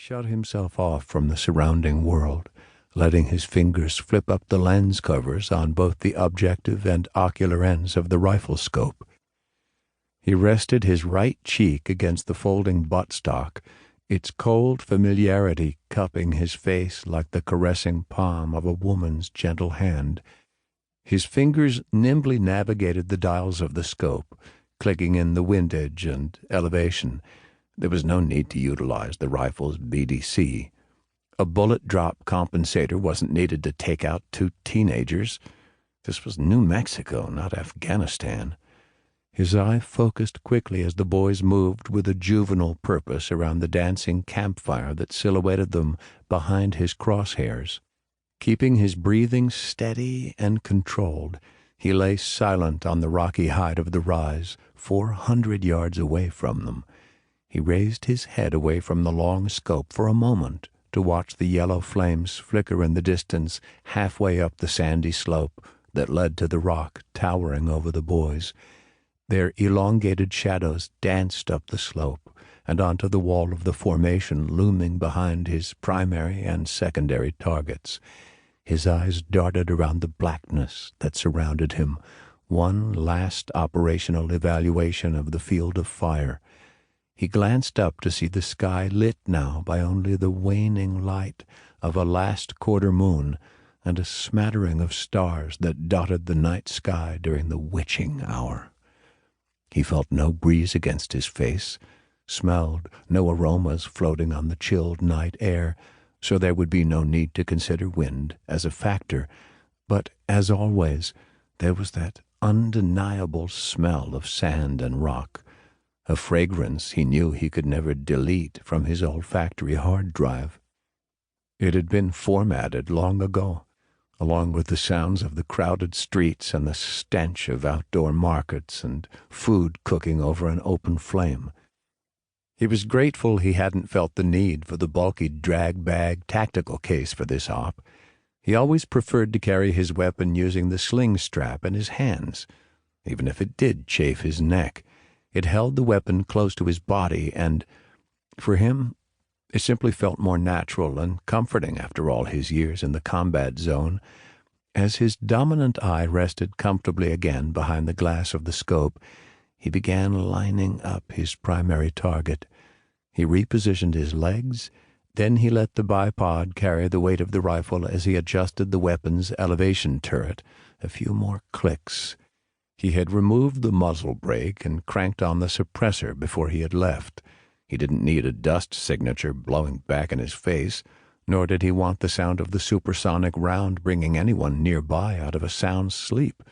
shut himself off from the surrounding world, letting his fingers flip up the lens covers on both the objective and ocular ends of the rifle scope. He rested his right cheek against the folding buttstock, its cold familiarity cupping his face like the caressing palm of a woman's gentle hand. His fingers nimbly navigated the dials of the scope, clicking in the windage and elevation. There was no need to utilize the rifle's BDC. A bullet drop compensator wasn't needed to take out two teenagers. This was New Mexico, not Afghanistan. His eye focused quickly as the boys moved with a juvenile purpose around the dancing campfire that silhouetted them behind his crosshairs. Keeping his breathing steady and controlled, he lay silent on the rocky height of the rise, 400 yards away from them. He raised his head away from the long scope for a moment to watch the yellow flames flicker in the distance halfway up the sandy slope that led to the rock towering over the boys. Their elongated shadows danced up the slope and onto the wall of the formation looming behind his primary and secondary targets. His eyes darted around the blackness that surrounded him, one last operational evaluation of the field of fire. He glanced up to see the sky lit now by only the waning light of a last quarter moon and a smattering of stars that dotted the night sky during the witching hour. He felt no breeze against his face, smelled no aromas floating on the chilled night air, so there would be no need to consider wind as a factor. But, as always, there was that undeniable smell of sand and rock, a fragrance he knew he could never delete from his olfactory hard drive. It had been formatted long ago, along with the sounds of the crowded streets and the stench of outdoor markets and food cooking over an open flame. He was grateful he hadn't felt the need for the bulky drag-bag tactical case for this op. He always preferred to carry his weapon using the sling strap in his hands. Even if it did chafe his neck, it held the weapon close to his body, and, for him, it simply felt more natural and comforting after all his years in the combat zone. As his dominant eye rested comfortably again behind the glass of the scope, he began lining up his primary target. He repositioned his legs, then he let the bipod carry the weight of the rifle as he adjusted the weapon's elevation turret. A few more clicks. He had removed the muzzle brake and cranked on the suppressor before he had left. He didn't need a dust signature blowing back in his face, nor did he want the sound of the supersonic round bringing anyone nearby out of a sound sleep,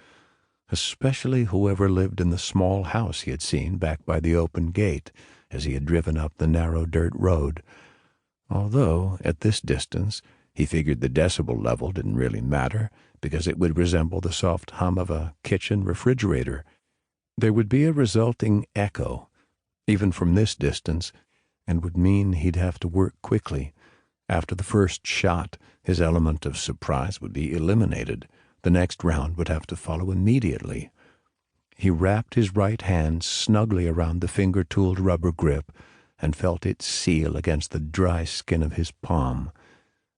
especially whoever lived in the small house he had seen back by the open gate as he had driven up the narrow dirt road. Although, at this distance, he figured the decibel level didn't really matter, because it would resemble the soft hum of a kitchen refrigerator. There would be a resulting echo, even from this distance, and would mean he'd have to work quickly. After the first shot, his element of surprise would be eliminated. The next round would have to follow immediately. He wrapped his right hand snugly around the finger-tooled rubber grip and felt it seal against the dry skin of his palm.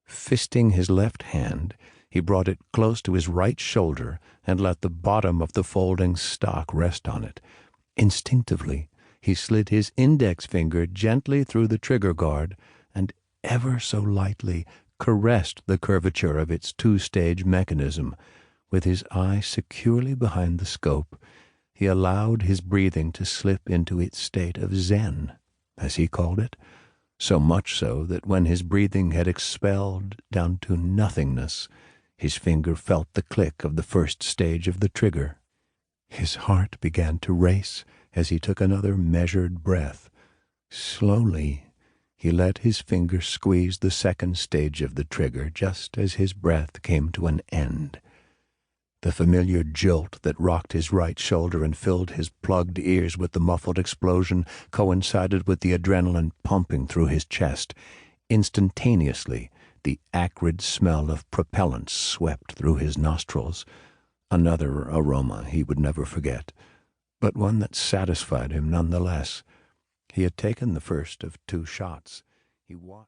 Fisting his left hand, he brought it close to his right shoulder and let the bottom of the folding stock rest on it. Instinctively, he slid his index finger gently through the trigger guard and ever so lightly caressed the curvature of its two-stage mechanism. With his eye securely behind the scope, he allowed his breathing to slip into its state of zen, as he called it, so much so that when his breathing had expelled down to nothingness, his finger felt the click of the first stage of the trigger. His heart began to race as he took another measured breath. Slowly, he let his finger squeeze the second stage of the trigger just as his breath came to an end. The familiar jolt that rocked his right shoulder and filled his plugged ears with the muffled explosion coincided with the adrenaline pumping through his chest. Instantaneously, the acrid smell of propellant swept through his nostrils. Another aroma he would never forget, but one that satisfied him nonetheless. He had taken the first of two shots. He watched.